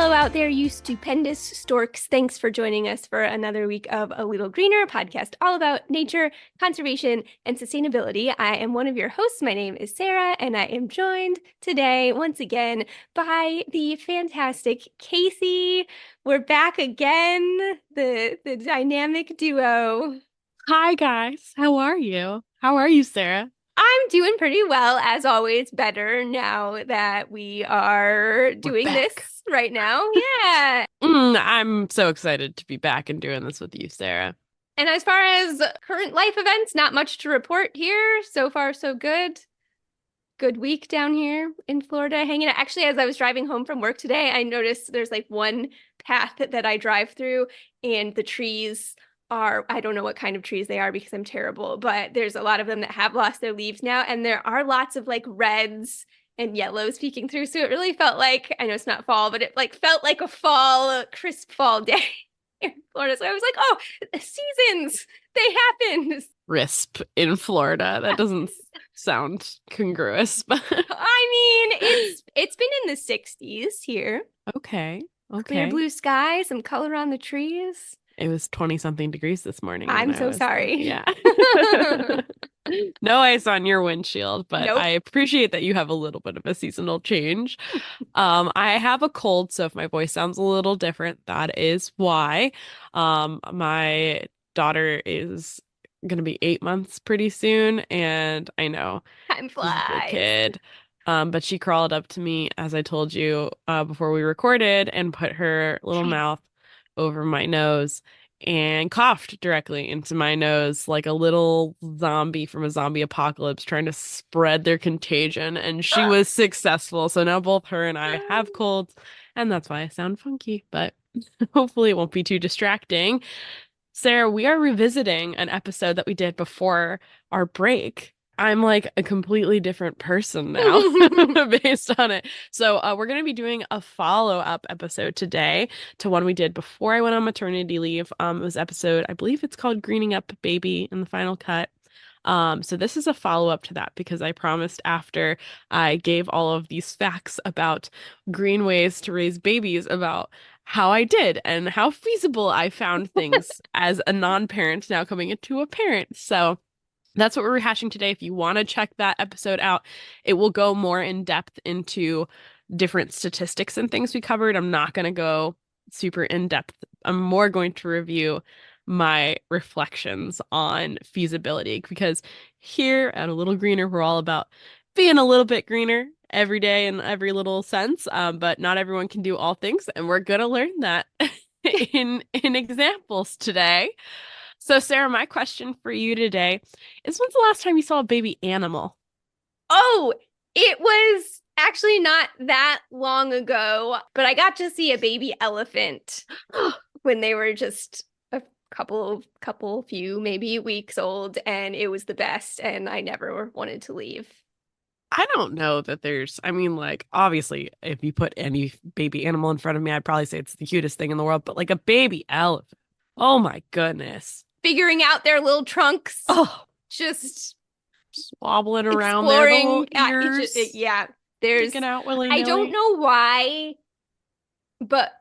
Hello out there, you stupendous storks. Thanks for joining us for another week of A Little Greener, a podcast all about nature, conservation, and sustainability. I am one of your hosts. My name is Sarah, and I am joined today once again by the fantastic Casey. We're back again, the dynamic duo. Hi guys, how are you? How are you, Sarah? I'm doing pretty well, as always, better now that we are We're doing back. this right now. Yeah. I'm so excited to be back and doing this with you, Sarah. And as far as current life events, not much to report here. So far, so good. Good week down here in Florida, hanging out. Actually, as I was driving home from work today, I noticed there's like one path that I drive through, and the trees are, I don't know what kind of trees they are because I'm terrible, but there's a lot of them that have lost their leaves now. And there are lots of like reds and yellows peeking through. So it really felt like, I know it's not fall, but it like felt like a fall, crisp fall day in Florida. So I was like, oh, seasons, they happen. RISP in Florida. That doesn't sound congruous, but I mean, it's been in the 60s here. okay. Clear Okay. blue sky, some color on the trees. It was 20 something degrees this morning when I'm I so was there. sorry. Yeah. No ice on your windshield, but I Nope. appreciate that you have a little bit of a seasonal change. I have a cold, so if my voice sounds a little different, that is why. My daughter is gonna be 8 months pretty soon, and I know Time she's a big flies. kid. But she crawled up to me, as I told you, before we recorded, and put her little mouth over my nose and coughed directly into my nose like a little zombie from a zombie apocalypse trying to spread their contagion. And she was successful. So now both her and I have colds, and that's why I sound funky, but hopefully it won't be too distracting. Sarah, we are revisiting an episode that we did before our break. I'm like a completely different person now based on it. So, we're going to be doing a follow-up episode today to one we did before I went on maternity leave. It was episode, I believe it's called Greening Up Baby in the final cut. So this is a follow-up to that because I promised after I gave all of these facts about green ways to raise babies about how I did and how feasible I found things as a non-parent now coming into a parent. So that's what we're rehashing today. If you want to check that episode out, it will go more in depth into different statistics and things we covered. I'm not going to go super in depth. I'm more going to review my reflections on feasibility because here at A Little Greener, we're all about being a little bit greener every day in every little sense. But not everyone can do all things, and we're going to learn that in examples today. So, Sarah, my question for you today is when's the last time you saw a baby animal? Oh, it was actually not that long ago, but I got to see a baby elephant when they were just a few, maybe weeks old, and it was the best, and I never wanted to leave. I don't know that I mean, like, obviously, if you put any baby animal in front of me, I'd probably say it's the cutest thing in the world, but like a baby elephant. Oh my goodness. Figuring out their little trunks, Oh, just just wobbling around there, the little exploring. ears Yeah, there's, sticking out I don't willy-nilly. know why, but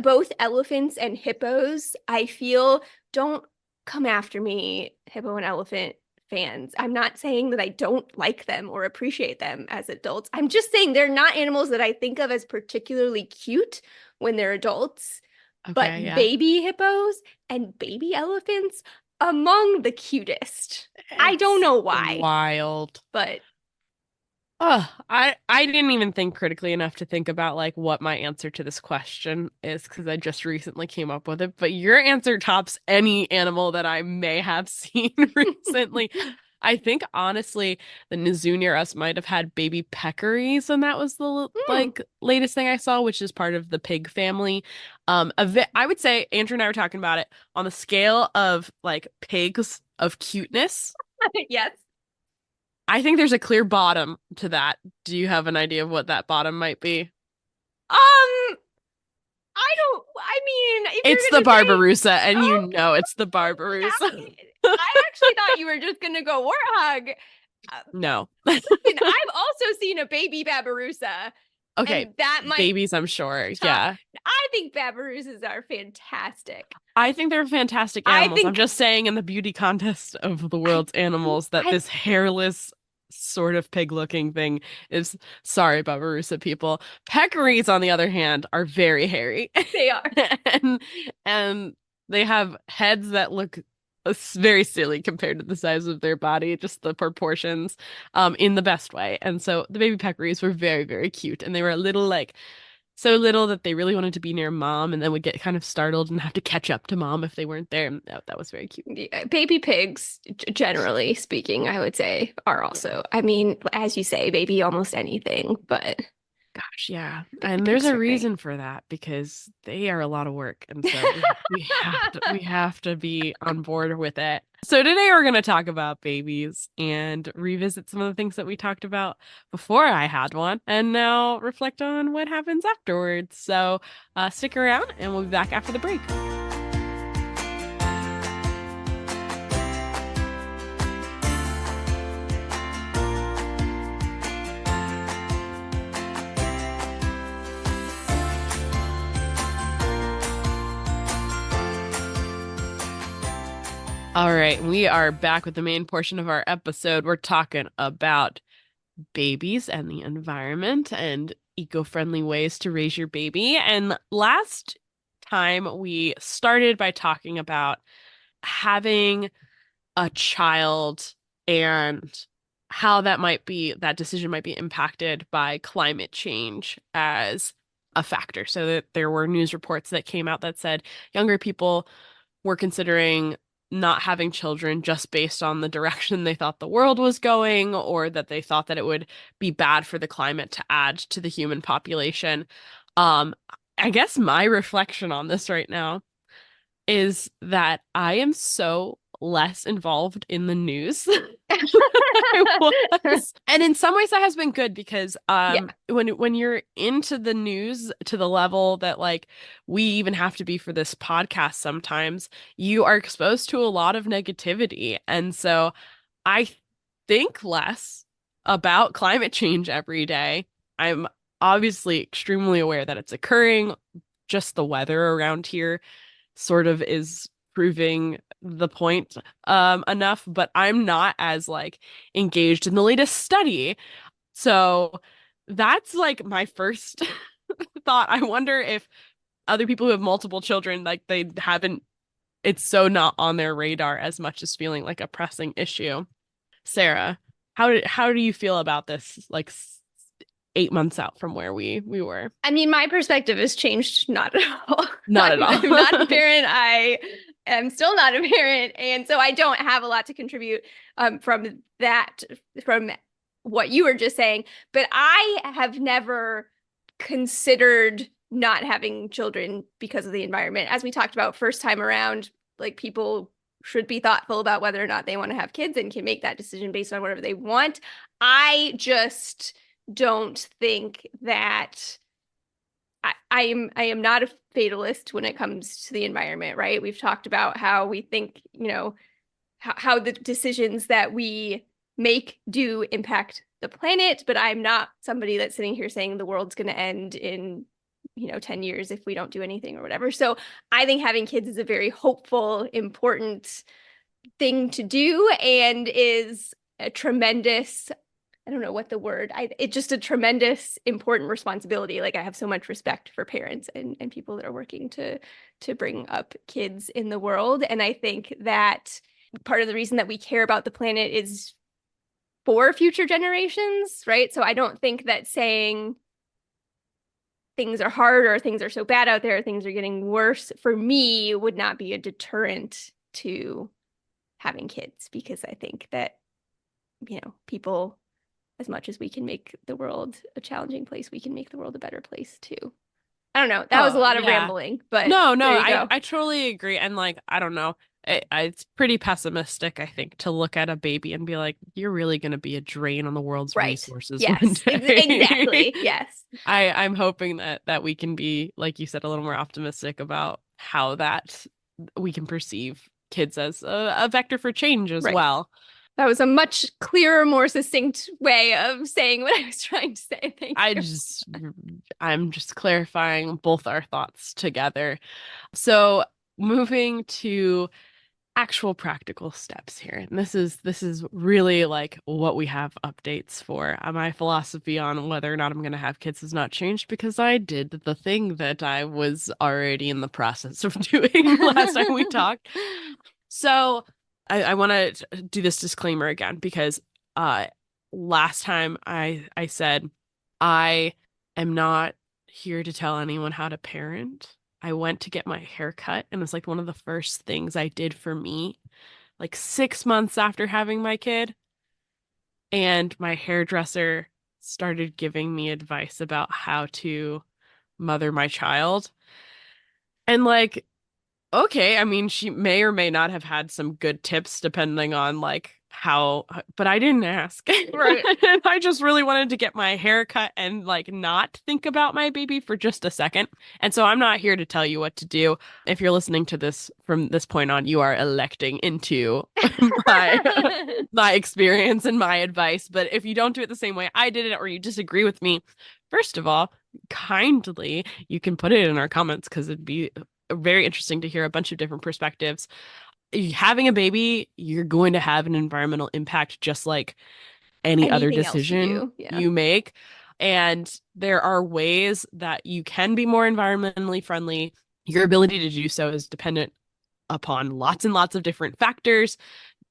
both elephants and hippos, I feel, don't come after me, hippo and elephant fans. I'm not saying that I don't like them or appreciate them as adults. I'm just saying they're not animals that I think of as particularly cute when they're adults. But Okay, yeah. baby hippos and baby elephants, among the cutest. I don't It's know why, wild. but Oh, I didn't even think critically enough to think about like what my answer to this question is because I just recently came up with it. But your answer tops any animal that I may have seen recently. I think honestly, the Nizu near us might have had baby peccaries, and that was the hmm, like latest thing I saw, which is part of the pig family. I would say Andrew and I were talking about it on the scale of like pigs of cuteness. yes. I think there's a clear bottom to that. Do you have an idea of what that bottom might be? I don't, I mean, if It's you're the gonna say, Barbaroussa, and you oh, know it's the yeah, Barbaroussa. I actually thought you were just gonna go warthog. No. Listen, I've also seen a baby babirusa. Okay, And that might babies, I'm sure. top. Yeah. I think babiruses are fantastic. I think they're fantastic I animals. I'm think just saying in the beauty contest of the I world's animals that I this hairless sort of pig-looking thing is sorry about Barusa people. Peccaries, on the other hand, are very hairy. they are. and and they have heads that look very silly compared to the size of their body, just the proportions, in the best way. And so the baby peccaries were very, very cute, and they were a little like so little that they really wanted to be near mom and then would get kind of startled and have to catch up to mom if they weren't there. And that was very cute. Yeah, baby pigs, generally speaking, I would say, are also, I mean, as you say, baby almost anything, but Gosh, yeah. baby And there's pigs a are great. reason for that because they are a lot of work. And so we have to be on board with it. So today we're going to talk about babies and revisit some of the things that we talked about before I had one and now reflect on what happens afterwards. So stick around and we'll be back after the break. All right, we are back with the main portion of our episode. We're talking about babies and the environment and eco-friendly ways to raise your baby. And last time we started by talking about having a child and how that decision might be impacted by climate change as a factor. So that there were news reports that came out that said younger people were considering not having children just based on the direction they thought the world was going, or that they thought that it would be bad for the climate to add to the human population. Um, I guess my reflection on this right now is that I am so less involved in the news than I was. And in some ways that has been good because Yeah. when you're into the news to the level that like we even have to be for this podcast sometimes, you are exposed to a lot of negativity. And so I think less about climate change every day. I'm obviously extremely aware that it's occurring. Just the weather around here sort of is proving the point enough, but I'm not as like engaged in the latest study. So that's like my first thought. I wonder if other people who have multiple children, like they haven't, it's so not on their radar as much as feeling like a pressing issue. Sarah, how do you feel about this like 8 months out from where we were? I mean, my perspective has changed not at all. Not at I'm not a all. parent. I am still not a parent. And so I don't have a lot to contribute from that, from what you were just saying. But I have never considered not having children because of the environment. As we talked about first time around, like people should be thoughtful about whether or not they want to have kids and can make that decision based on whatever they want. I just don't think that I am not a fatalist when it comes to the environment, right? We've talked about how we think, how the decisions that we make do impact the planet, but I'm not somebody that's sitting here saying the world's going to end in 10 years if we don't do anything or whatever. So I think having kids is a very hopeful, important thing to do and is a tremendous, I don't know what the word, it's just a tremendous important responsibility. Like I have so much respect for parents and people that are working to bring up kids in the world. And I think that part of the reason that we care about the planet is for future generations, right? So I don't think that saying things are hard or things are so bad out there, things are getting worse, for me would not be a deterrent to having kids, because I think that, people, as much as we can make the world a challenging place, we can make the world a better place too. I don't know. That was a Oh, lot of yeah. rambling, but No, there you I go. I totally agree. And like, I don't know. It's pretty pessimistic, I think, to look at a baby and be like, you're really going to be a drain on the world's Right. resources one Yes, day. exactly. Yes. I'm hoping that we can be, like you said, a little more optimistic about how that we can perceive kids as a vector for change as Right. well. That was a much clearer, more succinct way of saying what I was trying to say. Thank I you. just, I'm just clarifying both our thoughts together. So moving to actual practical steps here. And this is really like what we have updates for. My philosophy on whether or not I'm going to have kids has not changed because I did the thing that I was already in the process of doing last time we talked. So I want to do this disclaimer again because uh last time I said I am not here to tell anyone how to parent. I went to get my hair cut and it was like one of the first things I did for me, like 6 months after having my kid. And my hairdresser started giving me advice about how to mother my child. And like okay, I mean, she may or may not have had some good tips depending on like how, but I didn't ask. Right. And I just really wanted to get my hair cut and like not think about my baby for just a second. And so I'm not here to tell you what to do. If you're listening to this from this point on, you are electing into my my experience and my advice. But if you don't do it the same way I did it or you disagree with me, first of all, kindly, you can put it in our comments because it'd be very interesting to hear a bunch of different perspectives. Having a baby, you're going to have an environmental impact just like any other Anything else you decision do. Yeah. you make. And there are ways that you can be more environmentally friendly. Your ability to do so is dependent upon lots and lots of different factors,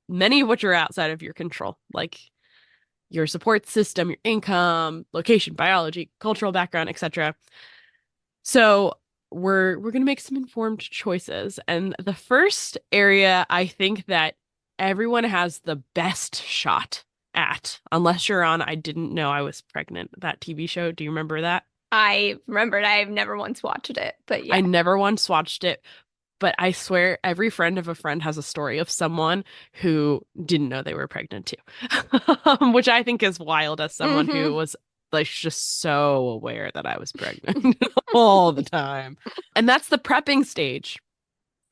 many of which are outside of your control, like your support system, your income, location, biology, cultural background, etc. So we're gonna make some informed choices. And the first area I think that everyone has the best shot at, unless you're on I Didn't Know I Was Pregnant, that TV show. Do you remember that? I remembered I've never once watched it, but I yeah. never once watched it, but I swear every friend of a friend has a story of someone who didn't know they were pregnant too, which I think is wild as someone who Hmm. was like just so aware that I was pregnant all the time. And that's the prepping stage.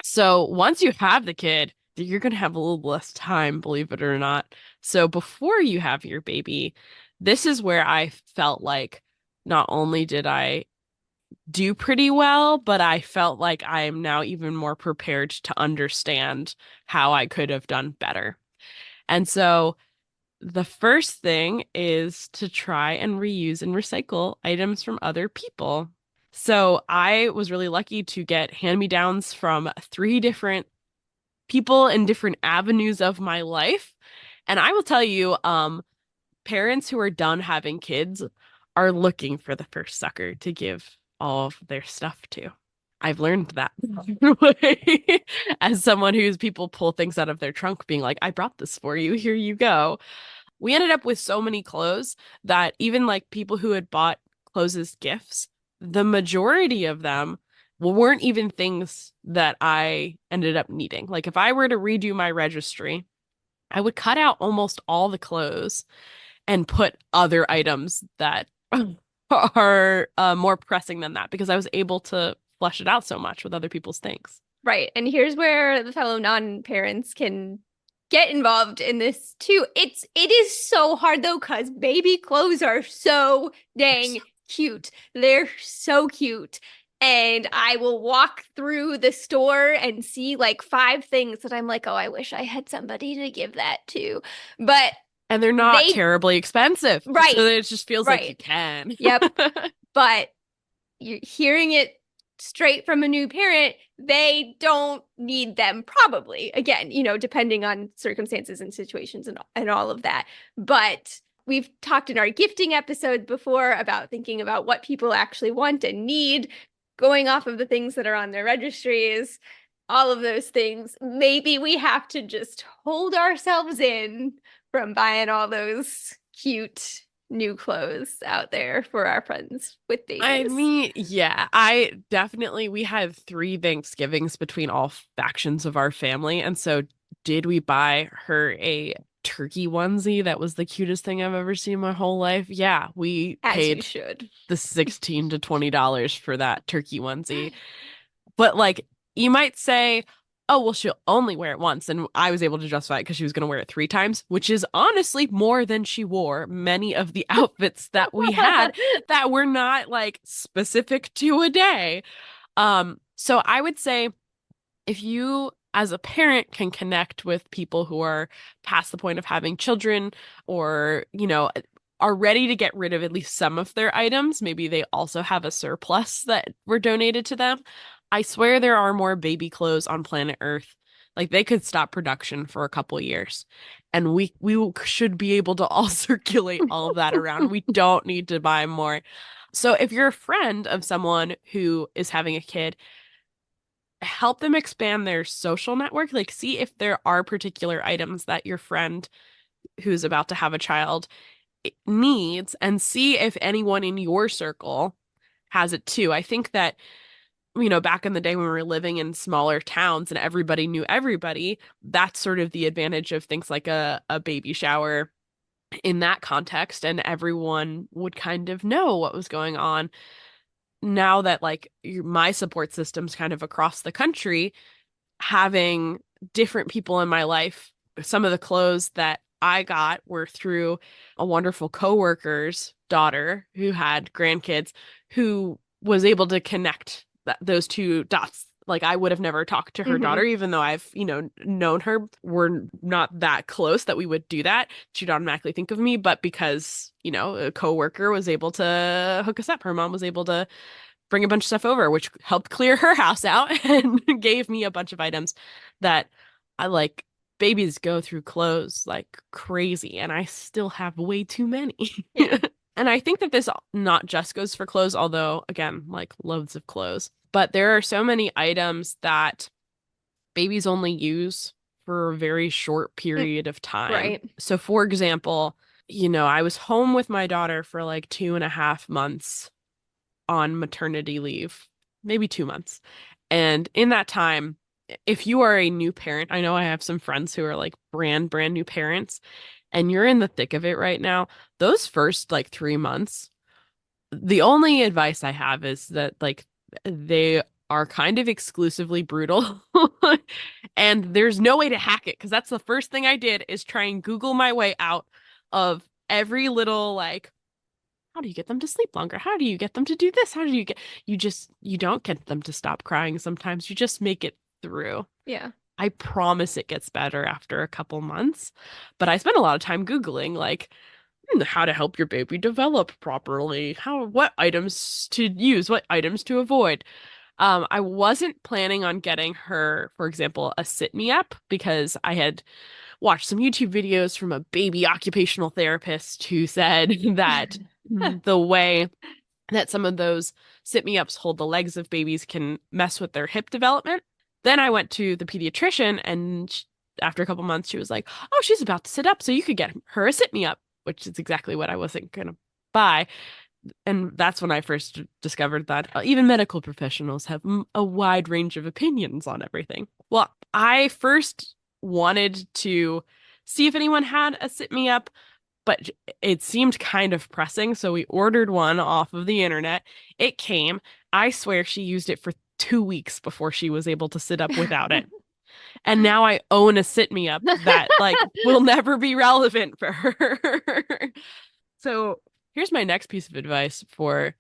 So once you have the kid, you're going to have a little less time, believe it or not. So before you have your baby, this is where I felt like not only did I do pretty well, but I felt like I am now even more prepared to understand how I could have done better. And so the first thing is to try and reuse and recycle items from other people. So I was really lucky to get hand-me-downs from three different people in different avenues of my life. And I will tell you, parents who are done having kids are looking for the first sucker to give all of their stuff to. I've learned that as someone whose people pull things out of their trunk, being like, I brought this for you. Here you go. We ended up with so many clothes that even like people who had bought clothes as gifts, the majority of them weren't even things that I ended up needing. Like if I were to redo my registry, I would cut out almost all the clothes and put other items that are more pressing than that because I was able to flesh it out so much with other people's things. Right. And here's where the fellow non-parents can get involved in this too. It is so hard though, because baby clothes are so dang cute. They're so cute. And I will walk through the store and see like five things that I'm like, oh, I wish I had somebody to give that to. But And they're not they, terribly expensive. right, So it just feels like you right. can. Yep. But you're hearing it straight from a new parent, they don't need them probably. Again, depending on circumstances and situations and all of that. But we've talked in our gifting episode before about thinking about what people actually want and need, going off of the things that are on their registries, all of those things. Maybe we have to just hold ourselves in from buying all those cute new clothes out there for our friends with I babies. mean, yeah, I definitely, we had three Thanksgivings between all factions of our family. And so, did we buy her a turkey onesie that was the cutest thing I've ever seen in my whole life? Yeah, we As you paid should. the $16 to $20 for that turkey onesie. But like, you might say, oh, well, she'll only wear it once. And I was able to justify it because she was going to wear it 3 times, which is honestly more than she wore many of the outfits that we had that were not like specific to a day. So I would say if you as a parent can connect with people who are past the point of having children or, are ready to get rid of at least some of their items, maybe they also have a surplus that were donated to them. I swear there are more baby clothes on planet Earth. Like they could stop production for a couple years and we should be able to all circulate all of that around. We don't need to buy more. So if you're a friend of someone who is having a kid, help them expand their social network. Like, see if there are particular items that your friend who's about to have a child needs and see if anyone in your circle has it too. I think that, back in the day when we were living in smaller towns and everybody knew everybody, that's sort of the advantage of things like a baby shower in that context, and everyone would kind of know what was going on. Now that like my support system's kind of across the country, having different people in my life, some of the clothes that I got were through a wonderful coworker's daughter who had grandkids who was able to connect those two dots. Like I would have never talked to her daughter, even though I've, known her. We're not that close that we would do that. She'd automatically think of me, but because, a coworker was able to hook us up, her mom was able to bring a bunch of stuff over, which helped clear her house out and gave me a bunch of items that I like. Babies go through clothes like crazy, and I still have way too many. Yeah. And I think that this not just goes for clothes, although, again, like loads of clothes, but there are so many items that babies only use for a very short period of time. Right. So, for example, I was home with my daughter for like 2.5 months on maternity leave, maybe 2 months. And in that time, if you are a new parent, I know I have some friends who are like brand new parents, and you're in the thick of it right now, those first like 3 months, the only advice I have is that like they are kind of exclusively brutal. And there's no way to hack it because that's the first thing I did is try and Google my way out of every little like, how do you get them to sleep longer? How do you get them to do this? How do you you don't get them to stop crying sometimes. You just make it through. Yeah. I promise it gets better after a couple months. But I spent a lot of time Googling like how to help your baby develop properly, what items to use, what items to avoid. I wasn't planning on getting her, for example, a sit me up because I had watched some YouTube videos from a baby occupational therapist who said that the way that some of those sit me ups hold the legs of babies can mess with their hip development. Then I went to the pediatrician, and after a couple months, she was like, "Oh, she's about to sit up, so you could get her a sit me up," which is exactly what I wasn't gonna buy. And that's when I first discovered that even medical professionals have a wide range of opinions on everything. Well, I first wanted to see if anyone had a sit me up, but it seemed kind of pressing, so we ordered one off of the internet. It came. I swear she used it for 2 weeks before she was able to sit up without it. And now I own a sit me up that like will never be relevant for her. So here's my next piece of advice for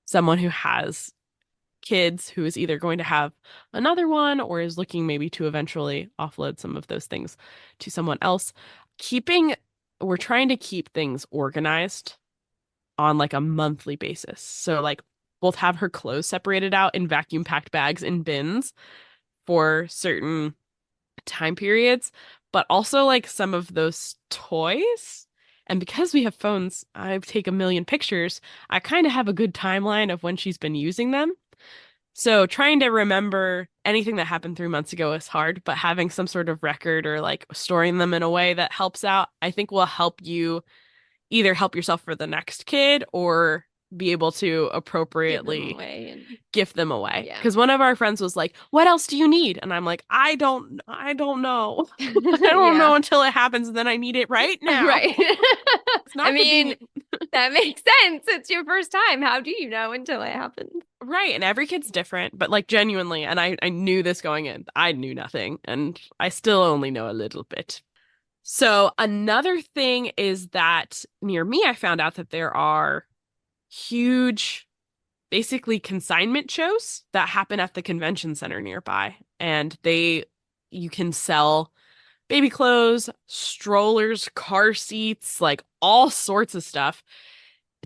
someone who has kids who is either going to have another one or is looking maybe to eventually offload some of those things to someone else. We're trying to keep things organized on like a monthly basis. So like both have her clothes separated out in vacuum packed bags in bins for certain time periods, but also like some of those toys. And because we have phones, I take a million pictures. I kind of have a good timeline of when she's been using them. So trying to remember anything that happened 3 months ago is hard, but having some sort of record or like storing them in a way that helps out, I think will help you either help yourself for the next kid or be able to appropriately gift them away. Yeah. Because one of our friends was like, "What else do you need?" And I'm like, I don't know. I don't know until it happens, and then I need it right now. Right. It's not I mean, that makes sense. It's your first time. How do you know until it happens? Right. And every kid's different, but like genuinely, and I knew this going in. I knew nothing, and I still only know a little bit. So another thing is that near me, I found out that there are huge, basically consignment shows that happen at the convention center nearby. And you can sell baby clothes, strollers, car seats, like all sorts of stuff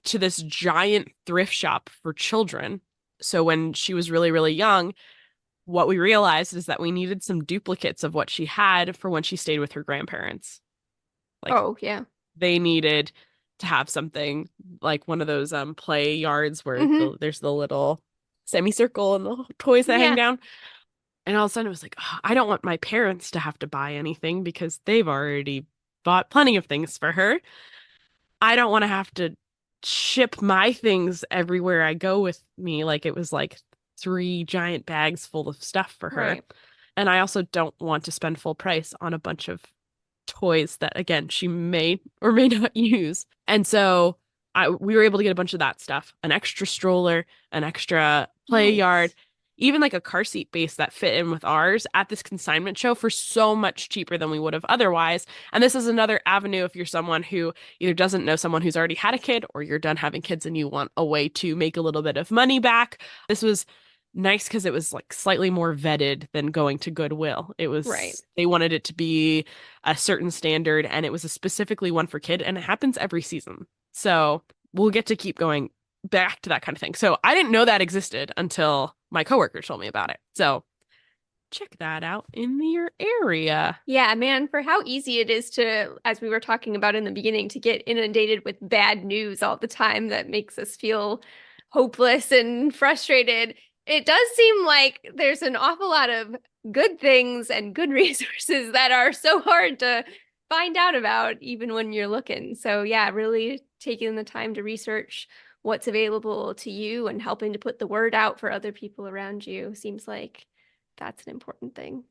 to this giant thrift shop for children. So when she was really, really young, what we realized is that we needed some duplicates of what she had for when she stayed with her grandparents. Like Oh, yeah. they needed to have something like one of those play yards where Hmm. there's the little semicircle and the toys that hang Yeah. down. And all of a sudden it was like, "Oh, I don't want my parents to have to buy anything because they've already bought plenty of things for her. I don't want to have to ship my things everywhere I go with me." Like it was like 3 giant bags full of stuff for her. Right. And I also don't want to spend full price on a bunch of toys that, again, she may or may not use. And so we were able to get a bunch of that stuff, an extra stroller, an extra play yard, Nice. even like a car seat base that fit in with ours at this consignment show for so much cheaper than we would have otherwise. And this is another avenue if you're someone who either doesn't know someone who's already had a kid or you're done having kids and you want a way to make a little bit of money back. This was nice because it was like slightly more vetted than going to Goodwill. Right. They wanted it to be a certain standard and it was a specifically one for kid and it happens every season. So we'll get to keep going back to that kind of thing. So I didn't know that existed until my coworker told me about it. So check that out in your area. Yeah, man, for how easy it is to, as we were talking about in the beginning, to get inundated with bad news all the time that makes us feel hopeless and frustrated. It does seem like there's an awful lot of good things and good resources that are so hard to find out about, even when you're looking. So, yeah, really taking the time to research what's available to you and helping to put the word out for other people around you seems like that's an important thing.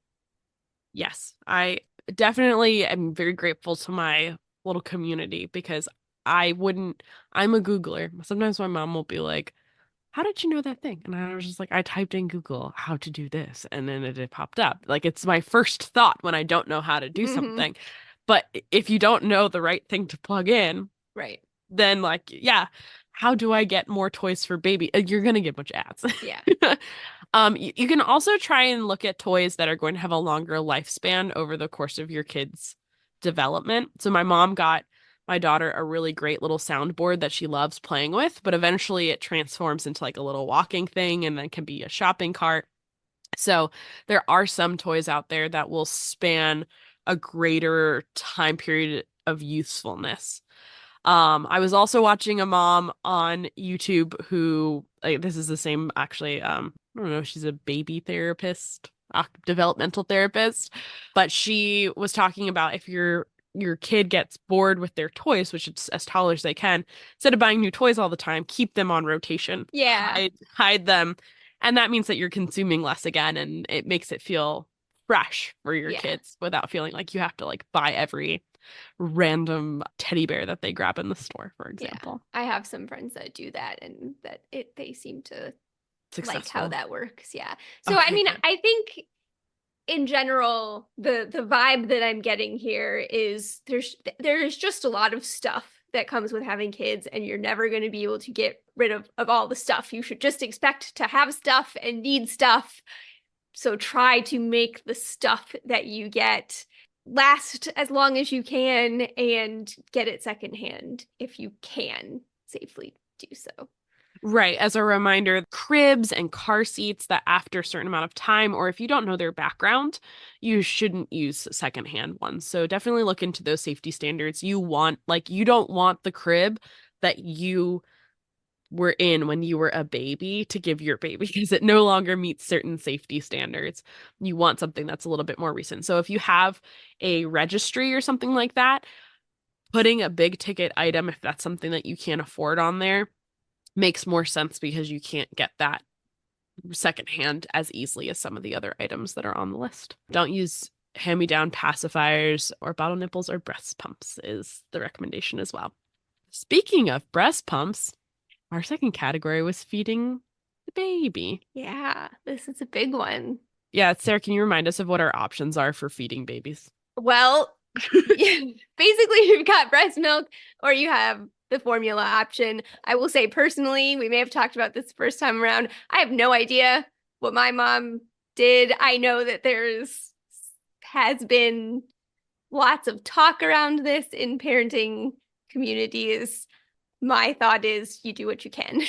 Yes, I definitely am very grateful to my little community because I wouldn't, I'm a Googler. Sometimes my mom will be like, "How did you know that thing?" And I was just like, I typed in Google how to do this, and then it popped up. Like it's my first thought when I don't know how to do Hmm. something. But if you don't know the right thing to plug in, Right. then like, yeah, how do I get more toys for baby? You're gonna get a bunch of ads. Yeah. You can also try and look at toys that are going to have a longer lifespan over the course of your kid's development. So my mom got my daughter a really great little soundboard that she loves playing with, but eventually it transforms into like a little walking thing and then can be a shopping cart. So there are some toys out there that will span a greater time period of usefulness. I was also watching a mom on YouTube who, like, this is the same actually, I don't know, she's a baby therapist, developmental therapist, but she was talking about if your kid gets bored with their toys, which it's as tall as they can, instead of buying new toys all the time, keep them on rotation, Yeah. hide them, and that means that you're consuming less again, and it makes it feel fresh for your Yeah. kids without feeling like you have to like buy every random teddy bear that they grab in the store, for Yeah. example. I have some friends that do that and that they seem to like how Successful. that works. Yeah. So I Okay, mean, good. I think in general, the vibe that I'm getting here is there's just a lot of stuff that comes with having kids, and you're never going to be able to get rid of all the stuff. You should just expect to have stuff and need stuff. So try to make the stuff that you get last as long as you can and get it secondhand if you can safely do so. Right. As a reminder, cribs and car seats that after a certain amount of time, or if you don't know their background, you shouldn't use secondhand ones. So definitely look into those safety standards. You don't want the crib that you were in when you were a baby to give your baby because it no longer meets certain safety standards. You want something that's a little bit more recent. So if you have a registry or something like that, putting a big ticket item, if that's something that you can't afford on there, makes more sense because you can't get that secondhand as easily as some of the other items that are on the list. Don't use hand-me-down pacifiers or bottle nipples or breast pumps is the recommendation as well. Speaking of breast pumps, our second category was feeding the baby. Yeah, this is a big one. Yeah, Sarah, can you remind us of what our options are for feeding babies? Well, basically, you've got breast milk or you have the formula option. I will say personally, we may have talked about this first time around. I have no idea what my mom did. I know that has been lots of talk around this in parenting communities. My thought is you do what you can.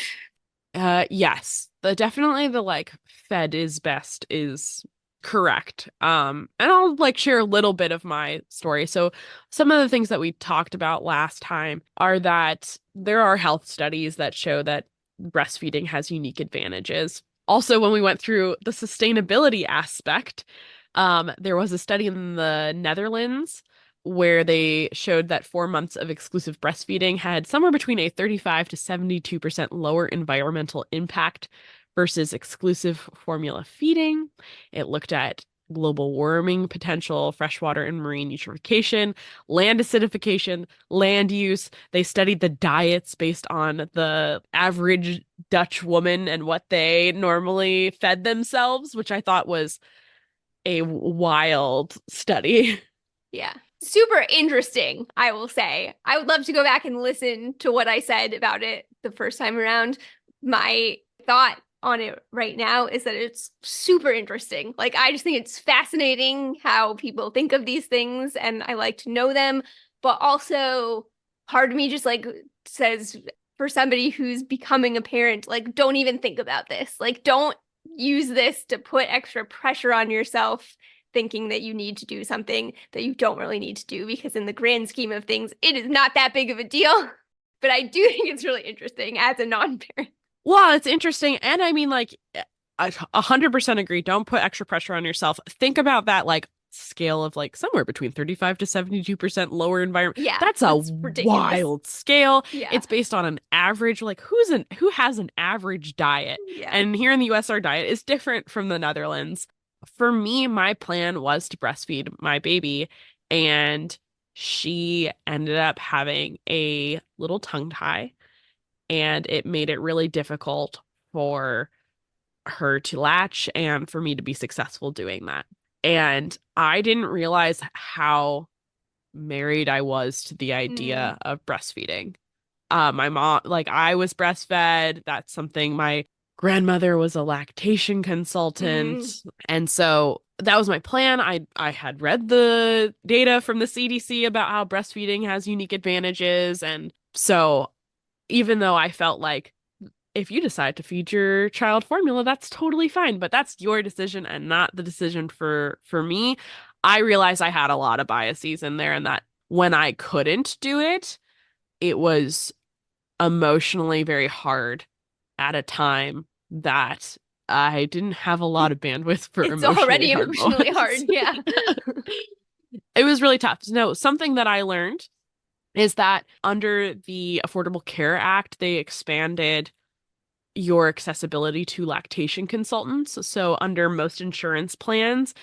Yes. Definitely the like fed is best is correct. And I'll like share a little bit of my story. So some of the things that we talked about last time are that there are health studies that show that breastfeeding has unique advantages. Also, when we went through the sustainability aspect, there was a study in the Netherlands where they showed that 4 months of exclusive breastfeeding had somewhere between a 35 to 72% lower environmental impact versus exclusive formula feeding. It looked at global warming potential, freshwater and marine eutrophication, land acidification, land use. They studied the diets based on the average Dutch woman and what they normally fed themselves, which I thought was a wild study. Yeah. Super interesting, I will say. I would love to go back and listen to what I said about it the first time around. My thought on it right now is that it's super interesting. Like, I just think it's fascinating how people think of these things, and I like to know them. But also, part of me just like says, for somebody who's becoming a parent, like, don't even think about this. Like, don't use this to put extra pressure on yourself thinking that you need to do something that you don't really need to do, because in the grand scheme of things, it is not that big of a deal. But I do think it's really interesting as a non-parent. Well, it's interesting. And I mean, like, I 100% agree. Don't put extra pressure on yourself. Think about that, like, scale of like somewhere between 35 to 72% lower environment. Yeah, That's a that's ridiculous. wild scale. Yeah. It's based on an average, like who has an average diet? Yeah. And here in the US, our diet is different from the Netherlands. For me, my plan was to breastfeed my baby, and she ended up having a little tongue tie, and it made it really difficult for her to latch and for me to be successful doing that. And I didn't realize how married I was to the Mm. idea of breastfeeding. My mom, like I was breastfed. That's something my grandmother was a lactation Mm. consultant. And so that was my plan. I had read the data from the CDC about how breastfeeding has unique advantages. And so even though I felt like if you decide to feed your child formula, that's totally fine, but that's your decision and not the decision for me. I realized I had a lot of biases in there and that when I couldn't do it, it was emotionally very hard at a time that I didn't have a lot of bandwidth for It's emotionally already hard emotionally moments. hard. Yeah. It was really tough. No, something that I learned is that under the Affordable Care Act, they expanded your accessibility to lactation consultants. So, under most insurance plans,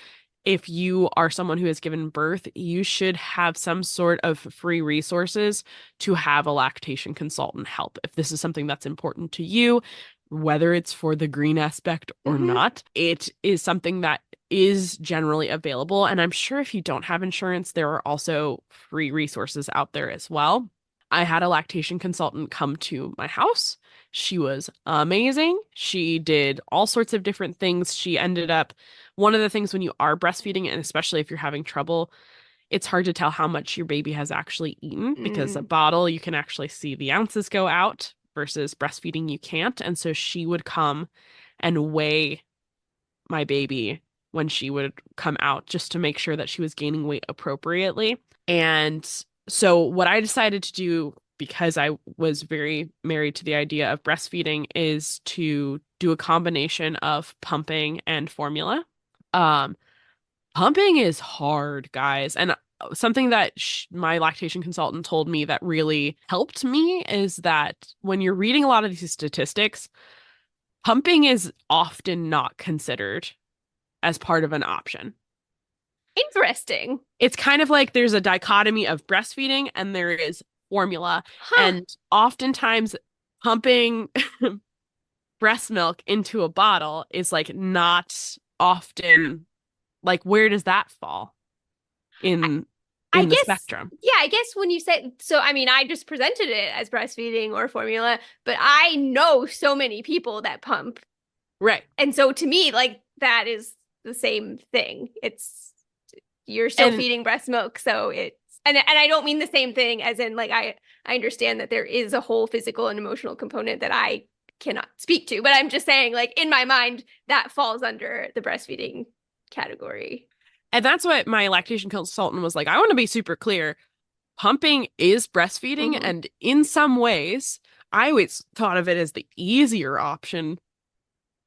if you are someone who has given birth, you should have some sort of free resources to have a lactation consultant help. If this is something that's important to you, whether it's for the green aspect or Hmm. not, it is something that is generally available. And I'm sure if you don't have insurance, there are also free resources out there as well. I had a lactation consultant come to my house. She was amazing. She did all sorts of different things. She ended up, one of the things when you are breastfeeding, and especially if you're having trouble, it's hard to tell how much your baby has actually eaten because a Mm. bottle, you can actually see the ounces go out versus breastfeeding, you can't. And so she would come and weigh my baby when she would come out just to make sure that she was gaining weight appropriately. And so, what I decided to do, because I was very married to the idea of breastfeeding, is to do a combination of pumping and formula. Um, Pumping is hard, guys. And something that my lactation consultant told me that really helped me is that when you're reading a lot of these statistics, pumping is often not considered as part of an option. Interesting. It's kind of like there's a dichotomy of breastfeeding and there is formula. Huh. And oftentimes pumping breast milk into a bottle is like not often, like where does that fall I, in I the guess, spectrum? yeah, I guess when you say, so, I mean, I just presented it as breastfeeding or formula, but I know so many people that pump. Right. And so to me, like, that is the same thing. It's, you're still And feeding breast milk. So it's, and I don't mean the same thing as in, like, I understand that there is a whole physical and emotional component that I cannot speak to, but I'm just saying, like, in my mind, that falls under the breastfeeding category. and that's what my lactation consultant was like. I want to be super clear. Pumping is breastfeeding, Mm-hmm. and in some ways, I always thought of it as the easier option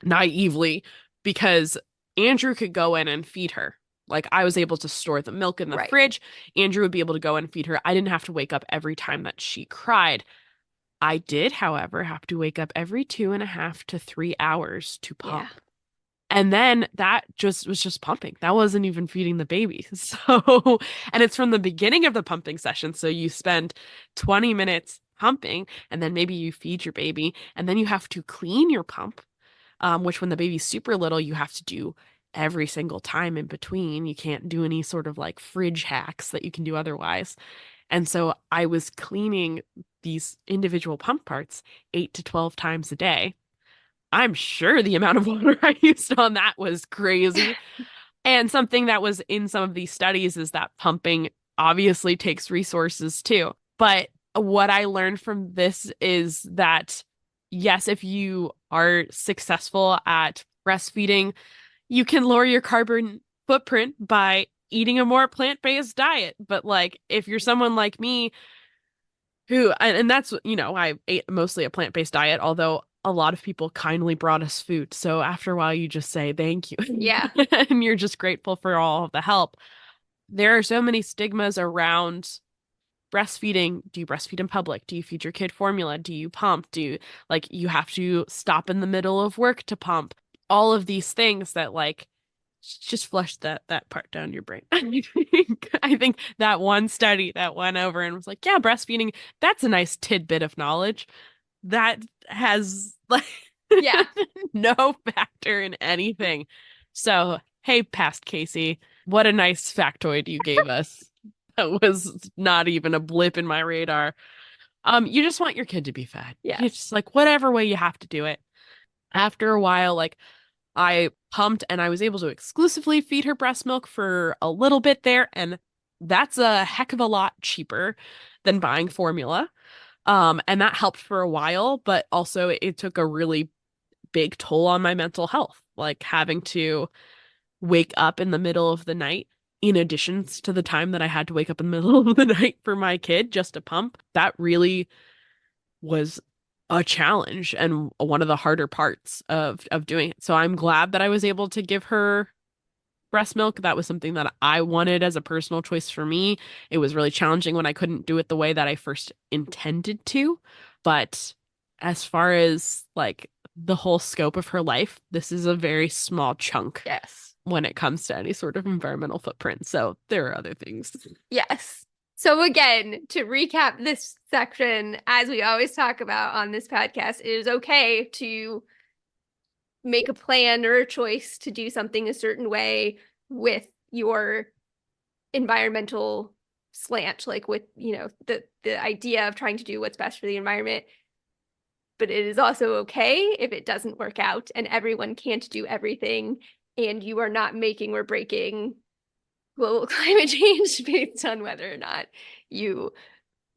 naively because Andrew could go in and feed her. Like I was able to store the milk in the Right. fridge. Andrew would be able to go and feed her. I didn't have to wake up every time that she cried. I did, however, have to wake up every 2.5 to 3 hours to Yeah. pump. And then that just was just pumping. That wasn't even feeding the baby. So, and it's from the beginning of the pumping session. So you spend 20 minutes pumping, and then maybe you feed your baby, and then you have to clean your pump, which when the baby's super little, you have to do every single time in between. You can't do any sort of like fridge hacks that you can do otherwise. And so I was cleaning these individual pump parts 8 to 12 times a day. I'm sure the amount of water I used on that was crazy. And something that was in some of these studies is that pumping obviously takes resources too. But what I learned from this is that, yes, if you are successful at breastfeeding, you can lower your carbon footprint by eating a more plant-based diet. But like, if you're someone like me who, and that's, I ate mostly a plant-based diet, although a lot of people kindly brought us food. So after a while, you just say thank you. Yeah. And you're just grateful for all of the help. There are so many stigmas around breastfeeding. Do you breastfeed in public? Do you feed your kid formula? Do you pump? Do you like you have to stop in the middle of work to pump? All of these things that like just flush that part down your brain. I think that one study that went over and was like, yeah, breastfeeding, that's a nice tidbit of knowledge that has like Yeah. no factor in anything. So, hey, past Casey, what a nice factoid you gave us. That was not even a blip in my radar. You just want your kid to be fed. Yeah. It's just like whatever way you have to do it. After a while, like I pumped and I was able to exclusively feed her breast milk for a little bit there, and that's a heck of a lot cheaper than buying formula. And that helped for a while, but also it took a really big toll on my mental health, like having to wake up in the middle of the night, in addition to the time that I had to wake up in the middle of the night for my kid just to pump. That really was a challenge and one of the harder parts of doing it. So I'm glad that I was able to give her breast milk. That was something that I wanted as a personal choice for me. It was really challenging when I couldn't do it the way that I first intended to. But as far as like the whole scope of her life, this is a very small chunk Yes. when it comes to any sort of environmental footprint. So there are other things. Yes. So again, to recap this section, as we always talk about on this podcast, it is okay to make a plan or a choice to do something a certain way with your environmental slant, like with, the idea of trying to do what's best for the environment. But it is also okay if it doesn't work out and everyone can't do everything and you are not making or breaking global climate change based on whether or not you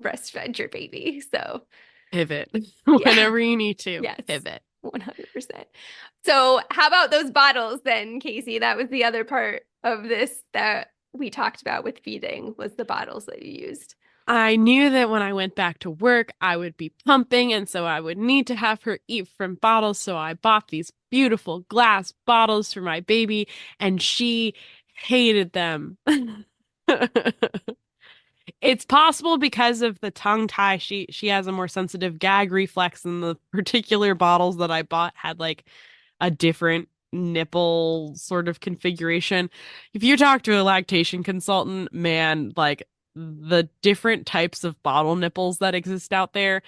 breastfed your baby. So, Pivot yeah, whenever you need to. yes, Pivot. 100%. So, how about those bottles then, Casey? That was the other part of this that we talked about with feeding was the bottles that you used. I knew that when I went back to work, I would be pumping, and so I would need to have her eat from bottles. So I bought these beautiful glass bottles for my baby, and she hated them. It's possible because of the tongue tie. She has a more sensitive gag reflex, and the particular bottles that I bought had like a different nipple sort of configuration. If you talk to a lactation consultant, man, like the different types of bottle nipples that exist out there,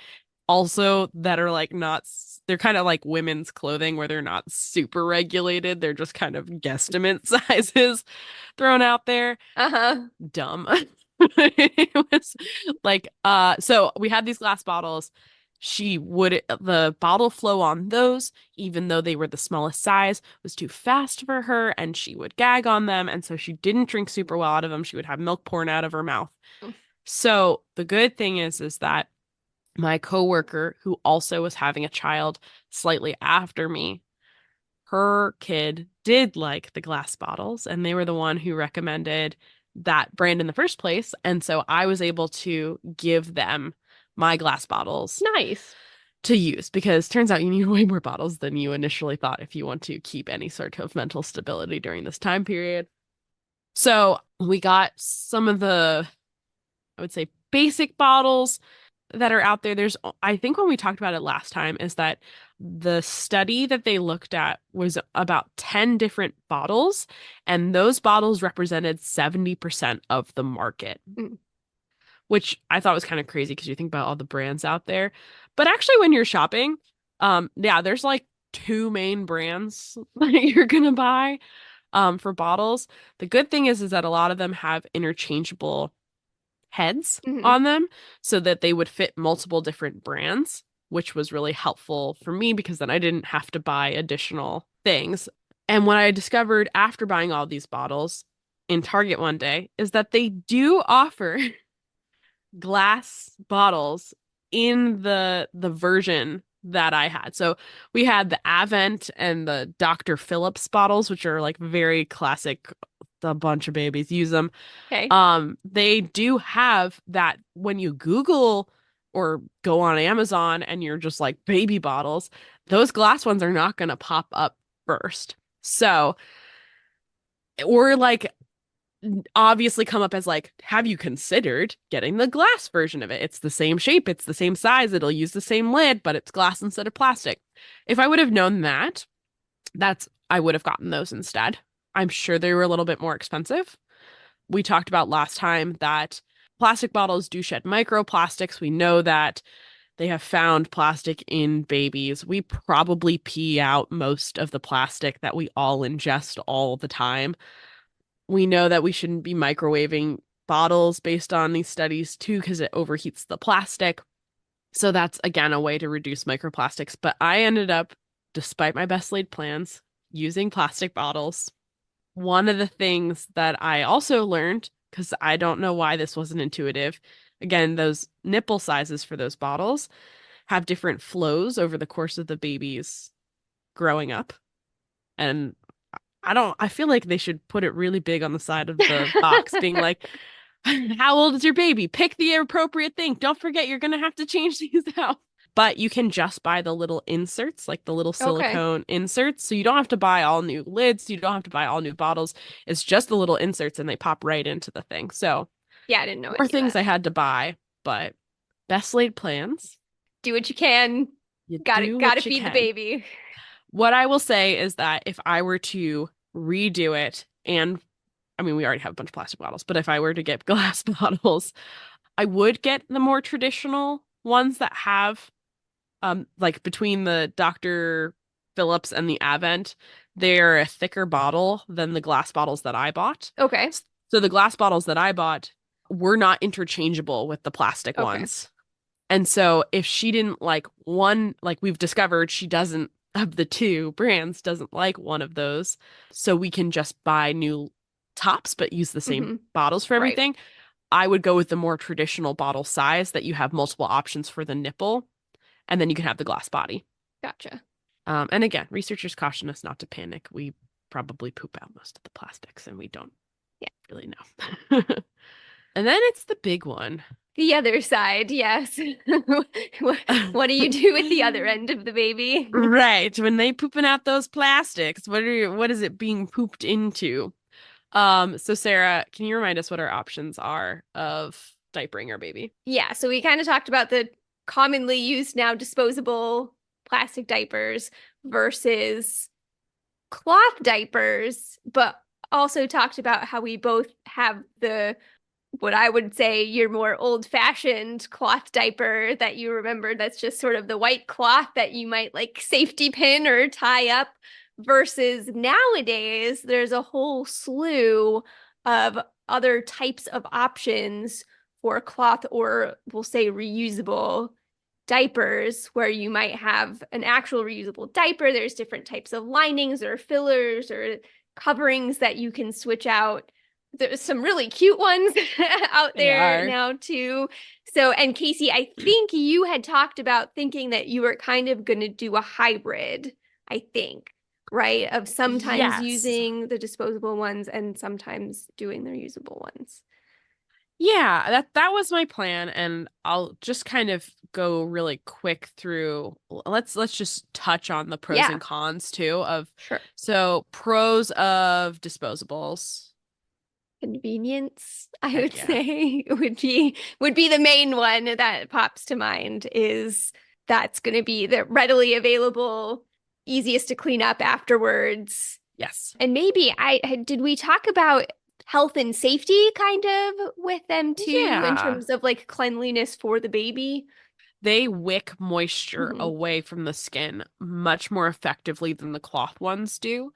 also that are like not, they're kind of like women's clothing where they're not super regulated. They're just kind of guesstimate sizes thrown out there. Uh-huh. Dumb. It was like, so we had these glass bottles. The bottle flow on those, even though they were the smallest size, was too fast for her and she would gag on them. And so she didn't drink super well out of them. She would have milk pouring out of her mouth. So the good thing is that my coworker, who also was having a child slightly after me, her kid did like the glass bottles, and they were the one who recommended that brand in the first place. And so I was able to give them my glass bottles Nice. to use because turns out you need way more bottles than you initially thought if you want to keep any sort of mental stability during this time period. So we got some of the, I would say, basic bottles that are out there. I think when we talked about it last time, is that the study that they looked at was about 10 different bottles, and those bottles represented 70% of the market, Mm. which I thought was kind of crazy because you think about all the brands out there. But actually, when you're shopping, yeah, there's like two main brands that you're gonna buy for bottles. The good thing is that a lot of them have interchangeable heads Mhm. on them so that they would fit multiple different brands, which was really helpful for me because then I didn't have to buy additional things. And what I discovered after buying all these bottles in Target one day is that they do offer glass bottles in the version that I had. So we had the Avent and the Dr. Phillips bottles, which are like very classic. A bunch of babies use them. Okay. They do have that when you Google or go on Amazon and you're just like baby bottles, those glass ones are not going to pop up first. So, or like obviously come up as like, have you considered getting the glass version of it? It's the same shape, it's the same size, it'll use the same lid, but it's glass instead of plastic. If I would have known that, I would have gotten those instead. I'm sure they were a little bit more expensive. We talked about last time that plastic bottles do shed microplastics. We know that they have found plastic in babies. We probably pee out most of the plastic that we all ingest all the time. We know that we shouldn't be microwaving bottles based on these studies too, because it overheats the plastic. So that's again a way to reduce microplastics. But I ended up, despite my best laid plans, using plastic bottles. One of the things that I also learned, because I don't know why this wasn't intuitive, again, those nipple sizes for those bottles have different flows over the course of the baby's growing up. And I feel like they should put it really big on the side of the box, being like, how old is your baby? Pick the appropriate thing. Don't forget, you're going to have to change these out. But you can just buy the little inserts, like the little Okay. silicone inserts. So you don't have to buy all new lids. You don't have to buy all new bottles. It's just the little inserts and they pop right into the thing. So Yeah, I didn't know more any of things that. I had to buy, but best laid plans. Do what you can. You Gotta do gotta what you feed the can. baby. What I will say is that if I were to redo it, and I mean, we already have a bunch of plastic bottles, but if I were to get glass bottles, I would get the more traditional ones that have like between the Dr. Phillips and the Avent, they're a thicker bottle than the glass bottles that I bought. Okay. So the glass bottles that I bought were not interchangeable with the plastic Okay. ones. And so if she didn't like one, like we've discovered she doesn't, of the two brands, doesn't like one of those. So we can just buy new tops but use the same Hmm. bottles for Right. everything. I would go with the more traditional bottle size that you have multiple options for the nipple, and then you can have the glass body. Gotcha. And again, researchers caution us not to panic. We probably poop out most of the plastics and we don't Yeah. really know. And then it's the big one. The other side, yes. What, what do you do with the other end of the baby? Right. When they pooping out those plastics, what is it being pooped into? So Sarah, can you remind us what our options are of diapering our baby? Yeah, so we kind of talked about the commonly used now disposable plastic diapers versus cloth diapers, but also talked about how we both have the what I would say your more old-fashioned cloth diaper that you remember, that's just sort of the white cloth that you might like safety pin or tie up, versus nowadays there's a whole slew of other types of options for cloth, or we'll say reusable diapers, where you might have an actual reusable diaper. There's different types of linings or fillers or coverings that you can switch out. There's some really cute ones out They there are. now too. So, and Casey, I think you had talked about thinking that you were kind of going to do a hybrid, I think, right? Of sometimes Yes. using the disposable ones and sometimes doing the reusable ones. Yeah, that was my plan, and I'll just kind of go really quick through. Let's just touch on the pros Yeah, and cons too of sure. so pros of disposables. Convenience, I Heck would yeah. say, would be the main one that pops to mind. Is that's going to be the readily available, easiest to clean up afterwards. Yes. And maybe did we talk about health and safety kind of with them too, in Yeah. terms of like cleanliness for the baby? They wick moisture Hmm. away from the skin much more effectively than the cloth ones do.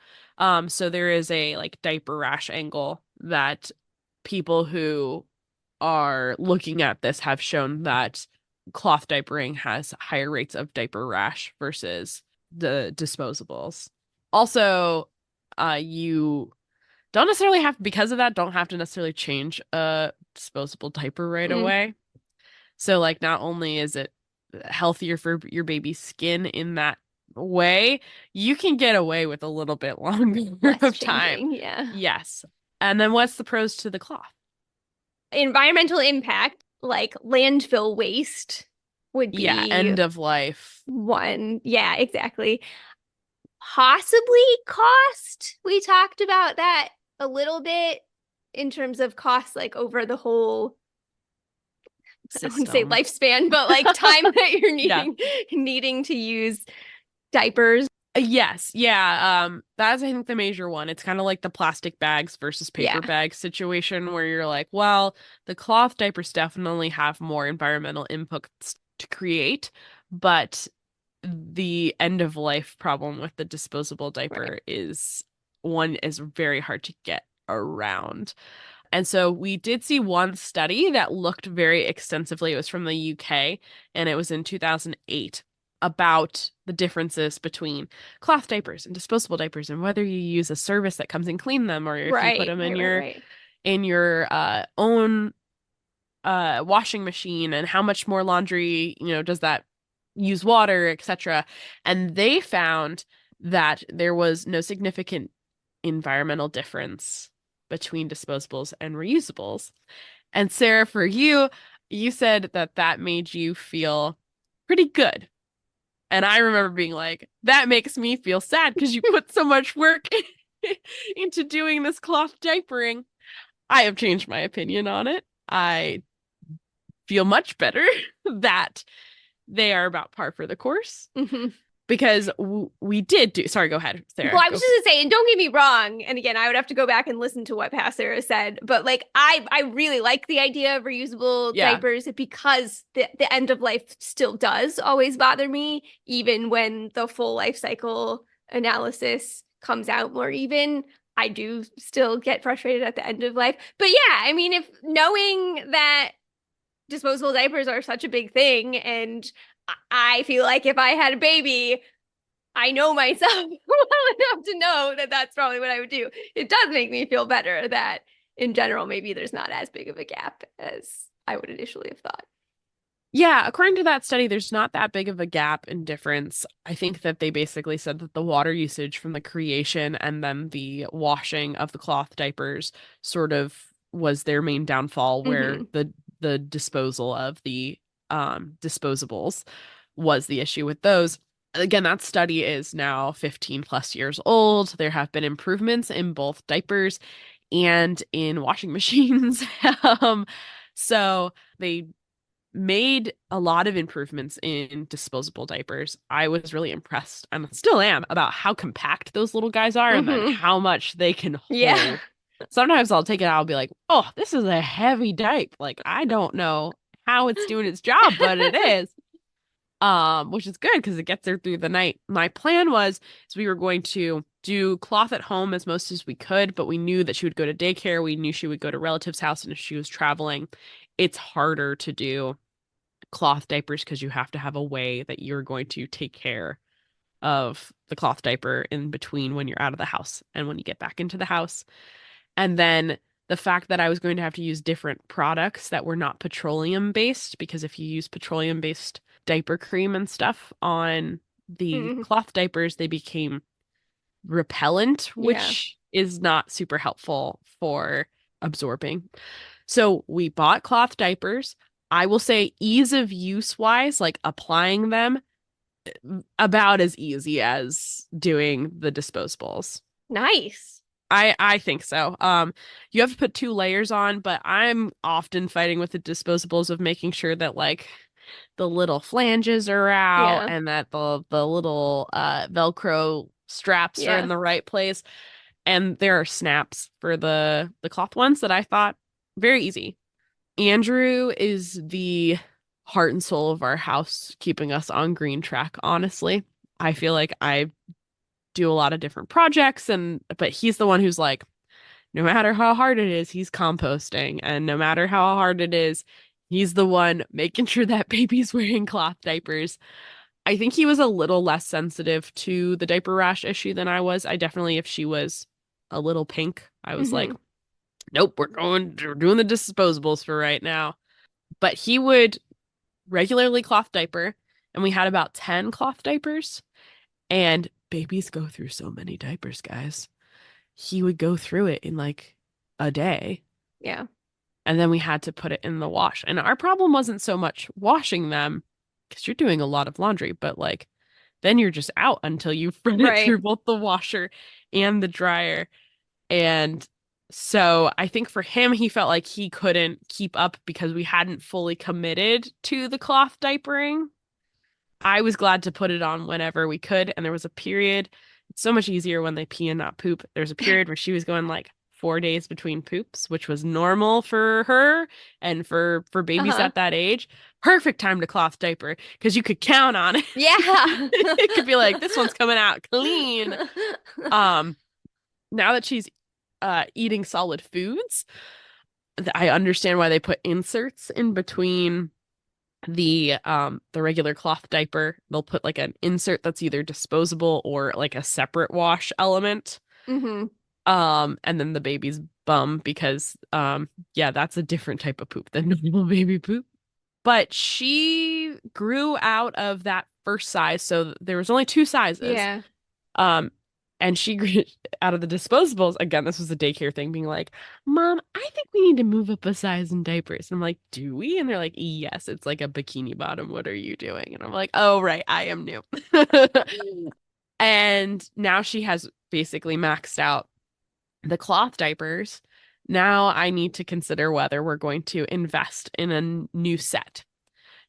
So there is a like diaper rash angle that people who are looking at this have shown that cloth diapering has higher rates of diaper rash versus the disposables. Also, you don't necessarily have, because of that, don't have to necessarily change a disposable diaper right Mm, away. So, like, not only is it healthier for your baby's skin in that way, you can get away with a little bit longer less of time. changing, yeah. Yes. And then what's the pros to the cloth? Environmental impact, like landfill waste, would Yeah, be end of life. one. Yeah, exactly. Possibly cost. We talked about that a little bit in terms of cost, like over the whole, I wouldn't say System. lifespan, but like time that you're Yeah. needing to use diapers. Yes, yeah. That's I think the major one. It's kind of like the plastic bags versus paper Yeah, bag situation where you're like, well, the cloth diapers definitely have more environmental inputs to create, but the end of life problem with the disposable right. diaper is very hard to get around. And so we did see one study that looked very extensively. It was from the UK and it was in 2008 about the differences between cloth diapers and disposable diapers and whether you use a service that comes and clean them or if you put Right, them right, right, right. in your own washing machine and how much more laundry, does that use water, etc. And they found that there was no significant environmental difference between disposables and reusables. And Sarah, for you, you said that that made you feel pretty good. And I remember being like, that makes me feel sad because you put so much work into doing this cloth diapering. I have changed my opinion on it. I feel much better that they are about par for the course Mhm. because we did do. Sorry, go ahead, Well, Sarah. I was Go. just gonna say, and don't get me wrong, and again, I would have to go back and listen to what Pat Sarah said, but like I really like the idea of reusable Yeah. diapers because the end of life still does always bother me, even when the full life cycle analysis comes out more even. I do still get frustrated at the end of life. But yeah, I mean, if knowing that disposable diapers are such a big thing, and I feel like if I had a baby, I know myself well enough to know that that's probably what I would do. It does make me feel better that in general, maybe there's not as big of a gap as I would initially have thought. Yeah, according to that study, there's not that big of a gap in difference. I think that they basically said that the water usage from the creation and then the washing of the cloth diapers sort of was their main downfall, where Mm-hmm. the disposal of the disposables was the issue with those. Again, that study is now 15 plus years old. There have been improvements in both diapers and in washing machines. Um, so they made a lot of improvements in disposable diapers. I was really impressed and still am about how compact those little guys are and then Mm-hmm. how much they can Yeah. hold. Sometimes I'll take it out, I'll be like, oh, this is a heavy diaper. Like, I don't know how it's doing its job, but it is. Which is good because it gets her through the night. My plan was is we were going to do cloth at home as most as we could, but we knew that she would go to daycare. We knew she would go to relatives' house, and if she was traveling, it's harder to do cloth diapers because you have to have a way that you're going to take care of the cloth diaper in between when you're out of the house and when you get back into the house. And then the fact that I was going to have to use different products that were not petroleum based, because if you use petroleum based diaper cream and stuff on the Mhm. cloth diapers, they became repellent, Yeah. which is not super helpful for absorbing. So we bought cloth diapers. I will say ease of use wise, like applying them, about as easy as doing the disposables. Nice. I think so. You have to put two layers on, but I'm often fighting with the disposables of making sure that like the little flanges are out Yeah. and that the little Velcro straps are in Yeah. the right place. And there are snaps for the cloth ones that I thought very easy. Andrew is the heart and soul of our house, keeping us on green track, honestly. I feel like I do a lot of different projects but he's the one who's like, no matter how hard it is, he's composting. And no matter how hard it is, he's the one making sure that baby's wearing cloth diapers. I think he was a little less sensitive to the diaper rash issue than I was. I definitely, if she was a little pink, I was like, Hmm. nope, we're doing the disposables for right now. But he would regularly cloth diaper, and we had about 10 cloth diapers. And babies go through so many diapers, guys. He would go through it in like a day. Yeah. And then we had to put it in the wash. And our problem wasn't so much washing them, because you're doing a lot of laundry, but like then you're just out until you've run it through Right. both the washer and the dryer. And so I think for him, he felt like he couldn't keep up because we hadn't fully committed to the cloth diapering. I was glad to put it on whenever we could. And there was a period, it's so much easier when they pee and not poop. There's a period where she was going like 4 days between poops, which was normal for her and for babies Uh-huh. at that age. Perfect time to cloth diaper because you could count on it. Yeah. It could be like, this one's coming out clean. Um, Now that she's eating solid foods, I understand why they put inserts in between the regular cloth diaper. They'll put like an insert that's either disposable or like a separate wash element. Hmm. And then the baby's bum because yeah, that's a different type of poop than normal baby poop. But she grew out of that first size, so there was only two sizes. Yeah. Um, and she grew out of the disposables. Again, this was a daycare thing, being like, Mom, I think we need to move up a size in diapers. And I'm like, do we? And they're like, yes, it's like a bikini bottom. What are you doing? And I'm like, oh, right, I am new. And now she has basically maxed out the cloth diapers. Now I need to consider whether we're going to invest in a new set.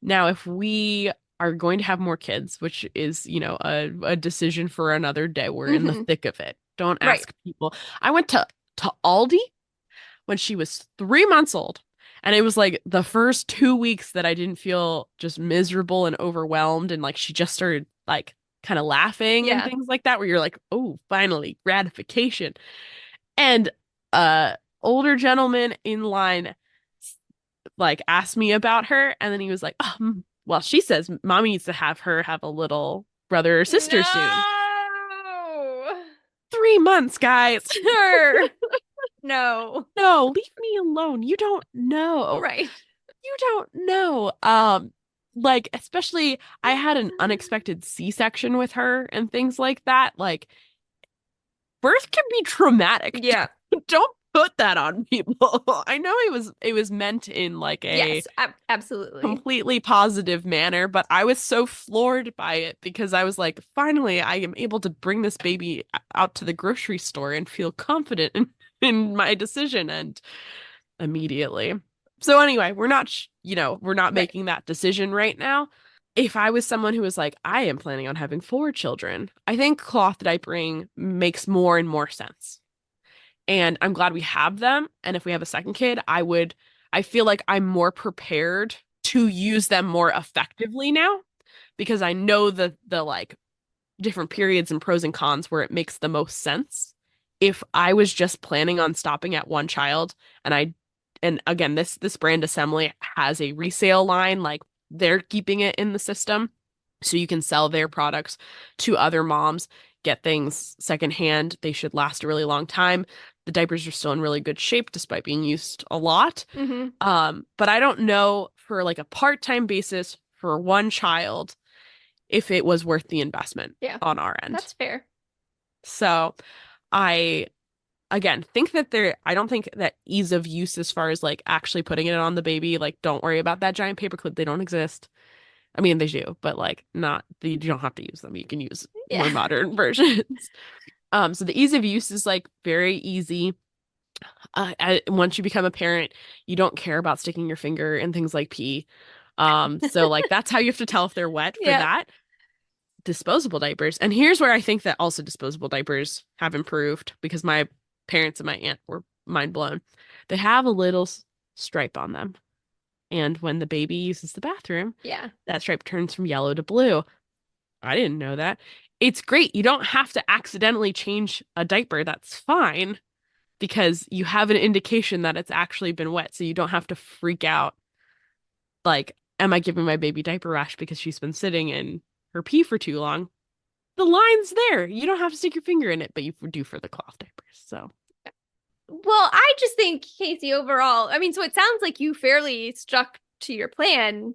Now, if we are going to have more kids, which is, a decision for another day, we're in the Hmm. thick of it. Don't Right. ask people. I went to Aldi when she was 3 months old. And it was like the first 2 weeks that I didn't feel just miserable and overwhelmed. And like she just started like kind of laughing and Yeah. things like that, where you're like, oh, finally, gratification. And older gentleman in line like asked me about her, and then he was like, well, she says mommy needs to have her have a little brother or sister soon. No. 3 months, guys. Sure. No. No, leave me alone. You don't know. Right. You don't know. Like especially I had an unexpected C-section with her and things like that. Like birth can be traumatic. Yeah. Don't put that on people. I know it was meant in like a Yes, absolutely. completely positive manner, but I was so floored by it because I was like, finally, I am able to bring this baby out to the grocery store and feel confident in my decision. And immediately. So anyway, we're not Right. making that decision right now. If I was someone who was like, I am planning on having 4 children, I think cloth diapering makes more and more sense. And I'm glad we have them. And if we have a second kid, I feel like I'm more prepared to use them more effectively now because I know the like different periods and pros and cons where it makes the most sense. If I was just planning on stopping at one child and again, this brand Assembly has a resale line, like they're keeping it in the system so you can sell their products to other moms, get things secondhand. They should last a really long time. The diapers are still in really good shape despite being used a lot. Mm-hmm. But I don't know for like a part-time basis for one child if it was worth the investment Yeah, on our end. that's fair. So I again think that I don't think that ease of use as far as like actually putting it on the baby, like don't worry about that giant paperclip. They don't exist. I mean, they do, but like not you don't have to use them. You can use more Yeah. modern versions. So the ease of use is like very easy. Once you become a parent, you don't care about sticking your finger in things like pee. So like that's how you have to tell if they're wet for Yeah. that. Disposable diapers. And here's where I think that also disposable diapers have improved because my parents and my aunt were mind blown. They have a little stripe on them. And when the baby uses the bathroom, Yeah. that stripe turns from yellow to blue. I didn't know that. It's great. You don't have to accidentally change a diaper. That's fine because you have an indication that it's actually been wet. So you don't have to freak out. Like, am I giving my baby diaper rash because she's been sitting in her pee for too long? The line's there. You don't have to stick your finger in it, but you do for the cloth diapers. So, Well, I just think, Casey, overall, I mean, so it sounds like you fairly stuck to your plan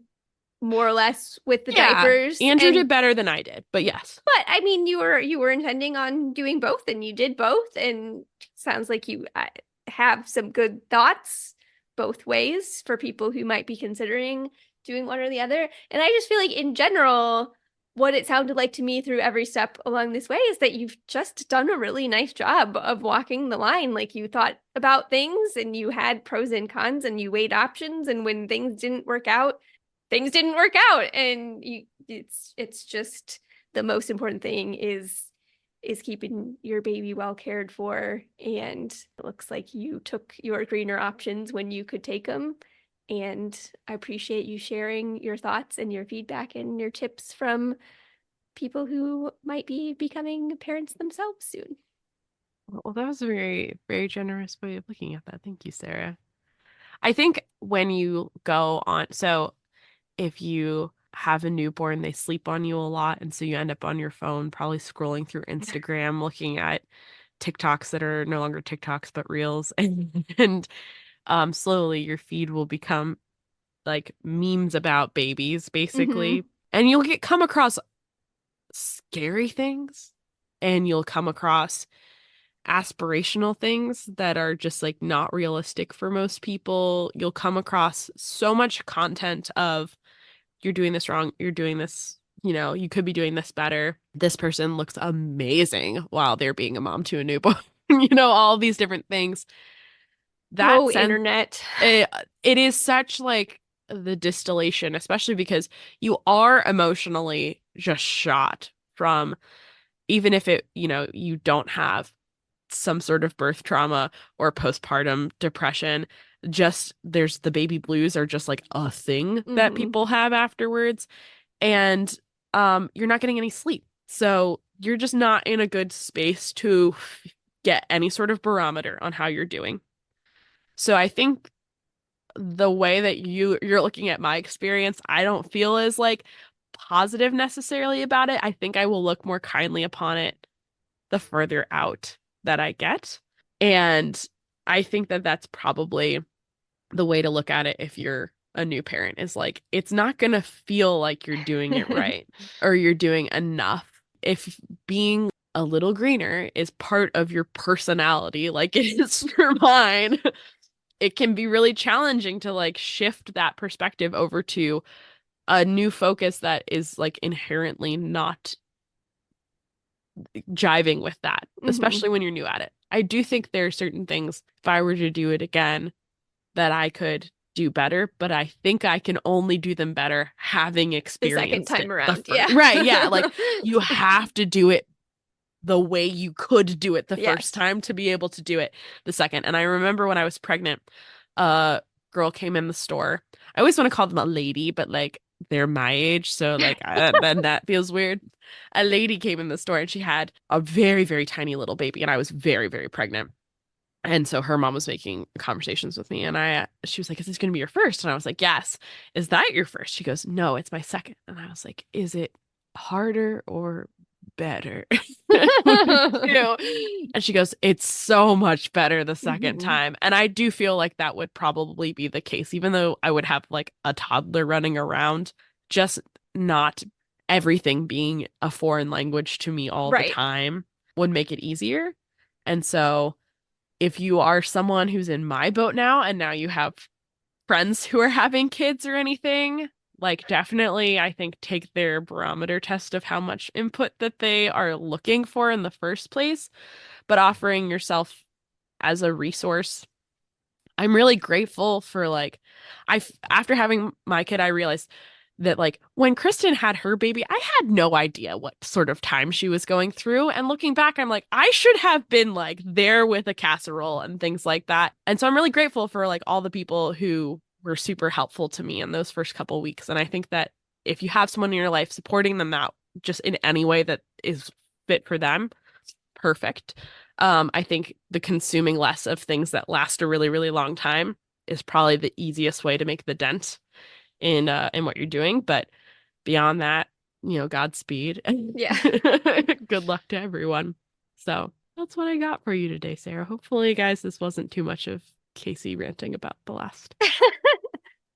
more or less with the yeah, diapers. Andrew And did better than I did, but yes. but I mean, you were intending on doing both, and you did both, and sounds like you have some good thoughts both ways for people who might be considering doing one or the other. And I just feel like in general, what it sounded like to me through every step along this way is that you've just done a really nice job of walking the line. Like you thought about things and you had pros and cons and you weighed options, and when things didn't work out, things didn't work out. And it's just the most important thing is keeping your baby well cared for. And it looks like you took your greener options when you could take them. And I appreciate you sharing your thoughts and your feedback and your tips from people who might be becoming parents themselves soon. Well, that was a very, very generous way of looking at that. Thank you, Sarah. I think when you go on, so if you have a newborn, they sleep on you a lot. And so you end up on your phone, probably scrolling through Instagram, looking at TikToks that are no longer TikToks, but reels. And slowly your feed will become like memes about babies, Mm-hmm. basically. And you'll come across scary things and you'll come across aspirational things that are just like not realistic for most people. You'll come across so much content of you're doing this wrong, you're doing this, you could be doing this better. This person looks amazing while they're being a mom to a newborn. All these different things. That Oh, sense internet. it is such like the distillation, especially because you are emotionally just shot from even if you don't have some sort of birth trauma or postpartum depression, just there's the baby blues are just like a thing that Mm-hmm. people have afterwards. And you're not getting any sleep. So you're just not in a good space to get any sort of barometer on how you're doing. So I think the way that you're looking at my experience, I don't feel as like positive necessarily about it. I think I will look more kindly upon it the further out that I get. And I think that that's probably the way to look at it if you're a new parent is like it's not going to feel like you're doing it right or you're doing enough. If being a little greener is part of your personality like it is for mine, it can be really challenging to like shift that perspective over to a new focus that is like inherently not jiving with that, Mm-hmm. especially when you're new at it. I do think there are certain things, if I were to do it again, that I could do better, but I think I can only do them better having The second experienced time it around. Yeah. right, yeah, like you have to do it the way you could do it the Yes. first time to be able to do it the second. And I remember when I was pregnant, a girl came in the store. I always want to call them a lady, but like they're my age, so like then that feels weird. A lady came in the store and she had a very, very tiny little baby, and I was very, very pregnant. And so her mom was making conversations with me, and she was like, "Is this going to be your first?" And I was like, "Yes." "Is that your first?" She goes, "No, it's my second." And I was like, "Is it harder or better?" And she goes, "It's so much better the second Mhm. time." And I do feel like that would probably be the case, even though I would have like a toddler running around, just not everything being a foreign language to me all the Right. time would make it easier. And so if you are someone who's in my boat now and now you have friends who are having kids or anything, like definitely I think take their barometer test of how much input that they are looking for in the first place, but offering yourself as a resource. I'm really grateful for like after having my kid, I realized that like when Kristen had her baby, I had no idea what sort of time she was going through. And looking back, I'm like, I should have been like there with a casserole and things like that. And so I'm really grateful for like all the people who were super helpful to me in those first couple weeks. And I think that if you have someone in your life, supporting them out just in any way that is fit for them, perfect. I think the consuming less of things that last a really, really long time is probably the easiest way to make the dent in what you're doing. But beyond that, Godspeed. Yeah. Good luck to everyone. So that's what I got for you today, Sarah. Hopefully, guys, this wasn't too much of Casey ranting about the last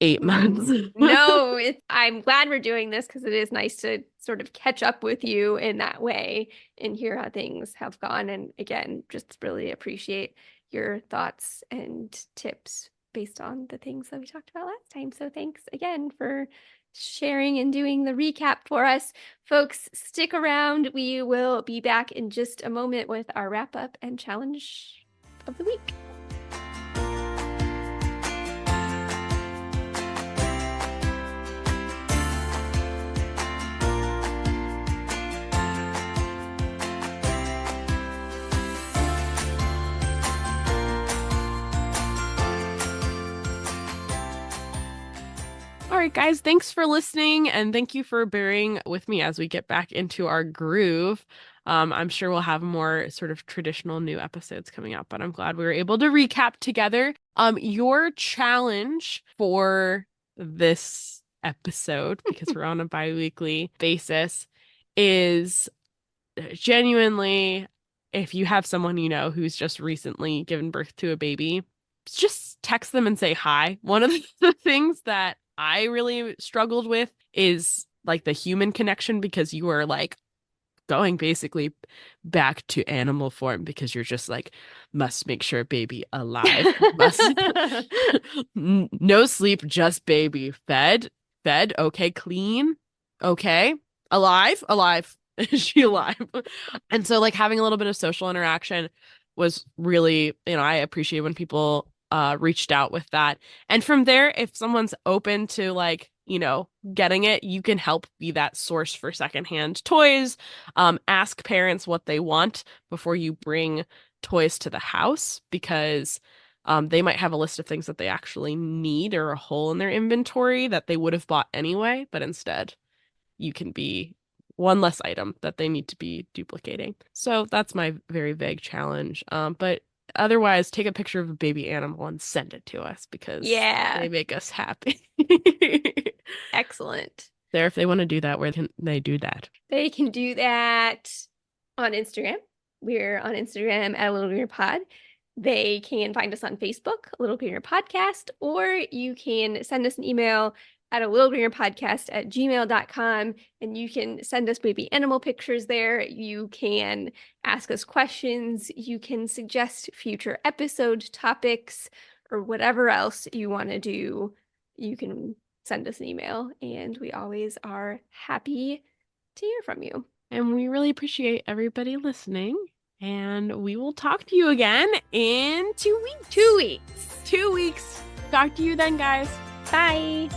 8 months. No, I'm glad we're doing this because it is nice to sort of catch up with you in that way and hear how things have gone. And again, just really appreciate your thoughts and tips based on the things that we talked about last time. So thanks again for sharing and doing the recap for us. Folks, stick around. We will be back in just a moment with our wrap up and challenge of the week. All right, guys, thanks for listening, and thank you for bearing with me as we get back into our groove. I'm sure we'll have more sort of traditional new episodes coming out, but I'm glad we were able to recap together. Your challenge for this episode, because we're on a bi-weekly basis, is genuinely, if you have someone you know who's just recently given birth to a baby, just text them and say hi. One of the things that I really struggled with is like the human connection, because you are like going basically back to animal form because you're just like, must make sure baby alive, must no sleep, just baby, fed, okay, clean, okay, alive, is she alive? And so like having a little bit of social interaction was really, I appreciate when people reached out with that. And from there, if someone's open to like, getting it, you can help be that source for secondhand toys. Ask parents what they want before you bring toys to the house, because they might have a list of things that they actually need or a hole in their inventory that they would have bought anyway, but instead you can be one less item that they need to be duplicating. So that's my very vague challenge. But otherwise, take a picture of a baby animal and send it to us because they make us happy. Excellent. There, if they want to do that, where can they do that? They can do that on Instagram. We're on Instagram at A Little Greener Pod. They can find us on Facebook, A Little Greener Podcast, or you can send us an email at a littlegreenerpodcast@gmail.com, and you can send us baby animal pictures there. You can ask us questions. You can suggest future episode topics or whatever else you want to do. You can send us an email, and we always are happy to hear from you. And we really appreciate everybody listening. And we will talk to you again in 2 weeks. 2 weeks. 2 weeks. Talk to you then, guys. Bye.